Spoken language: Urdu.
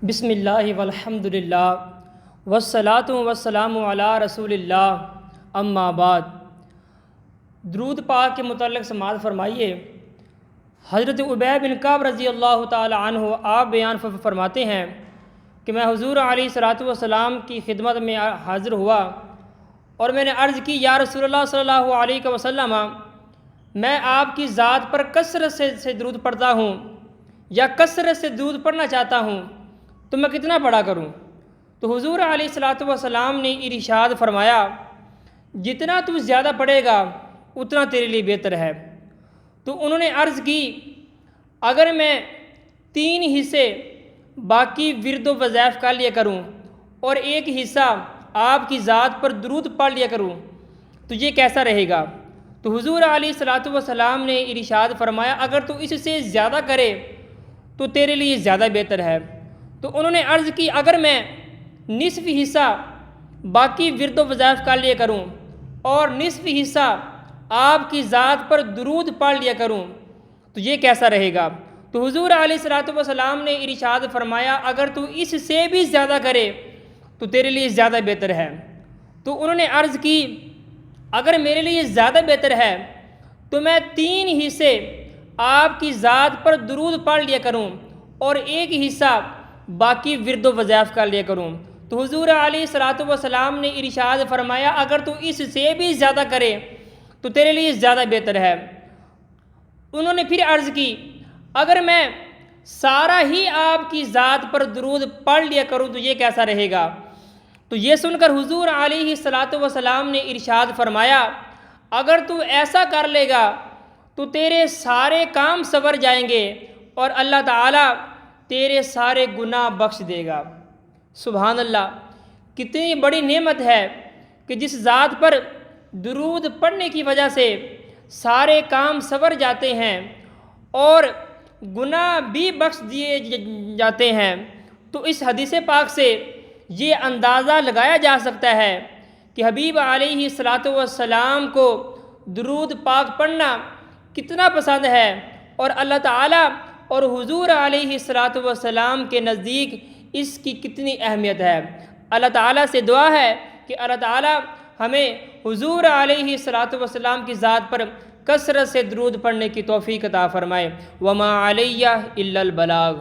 بسم اللہ والحمد للہ والصلاۃ والسلام علی رسول اللہ اما بعد۔ درود پاک کے متعلق سماعت فرمائیے۔ حضرت ابی بن کعب رضی اللہ تعالی عنہ آپ بیان فرماتے ہیں کہ میں حضور علیہ الصلاۃ والسلام کی خدمت میں حاضر ہوا اور میں نے عرض کی، یا رسول اللہ صلی اللہ علیہ وسلم، میں آپ کی ذات پر کثرت سے درود پڑھتا ہوں یا کثرت سے درود پڑھنا چاہتا ہوں، تو میں کتنا پڑھا کروں؟ تو حضور علیہ الصلاۃ والسلام نے ارشاد فرمایا، جتنا تو زیادہ پڑھے گا اتنا تیرے لیے بہتر ہے۔ تو انہوں نے عرض کی، اگر میں 3 حصے باقی ورد و وظائف کا لیا کروں اور 1 حصہ آپ کی ذات پر درود پڑھ لیا کروں تو یہ کیسا رہے گا؟ تو حضور علیہ الصلاۃ والسلام نے ارشاد فرمایا، اگر تو اس سے زیادہ کرے تو تیرے لیے زیادہ بہتر ہے۔ تو انہوں نے عرض کی، اگر میں نصف حصہ باقی ورد و وظائف کا لیا کروں اور نصف حصہ آپ کی ذات پر درود پڑھ لیا کروں تو یہ کیسا رہے گا؟ تو حضور علیہ الصلاۃ والسلام نے ارشاد فرمایا، اگر تو اس سے بھی زیادہ کرے تو تیرے لیے زیادہ بہتر ہے۔ تو انہوں نے عرض کی، اگر میرے لیے زیادہ بہتر ہے تو میں 3 حصے آپ کی ذات پر درود پڑھ لیا کروں اور 1 حصہ باقی ورد و وظائف کا لیا کروں۔ تو حضور علیہ الصلاۃ والسلام نے ارشاد فرمایا، اگر تو اس سے بھی زیادہ کرے تو تیرے لیے زیادہ بہتر ہے۔ انہوں نے پھر عرض کی، اگر میں سارا ہی آپ کی ذات پر درود پڑھ لیا کروں تو یہ کیسا رہے گا؟ تو یہ سن کر حضور علیہ الصلاۃ والسلام نے ارشاد فرمایا، اگر تو ایسا کر لے گا تو تیرے سارے کام سنور جائیں گے اور اللہ تعالیٰ تیرے سارے گناہ بخش دے گا۔ سبحان اللہ، کتنی بڑی نعمت ہے کہ جس ذات پر درود پڑھنے کی وجہ سے سارے کام سنور جاتے ہیں اور گناہ بھی بخش دیے جاتے ہیں۔ تو اس حدیث پاک سے یہ اندازہ لگایا جا سکتا ہے کہ حبیب علیہ الصلاۃ والسلام کو درود پاک پڑھنا کتنا پسند ہے اور اللہ تعالیٰ اور حضور علیہ الصلاۃ والسلام کے نزدیک اس کی کتنی اہمیت ہے۔ اللہ تعالیٰ سے دعا ہے کہ اللہ تعالیٰ ہمیں حضور علیہ الصلاۃ والسلام کی ذات پر کثرت سے درود پڑھنے کی توفیق عطا فرمائے۔ وما علیہ الا البلاغ۔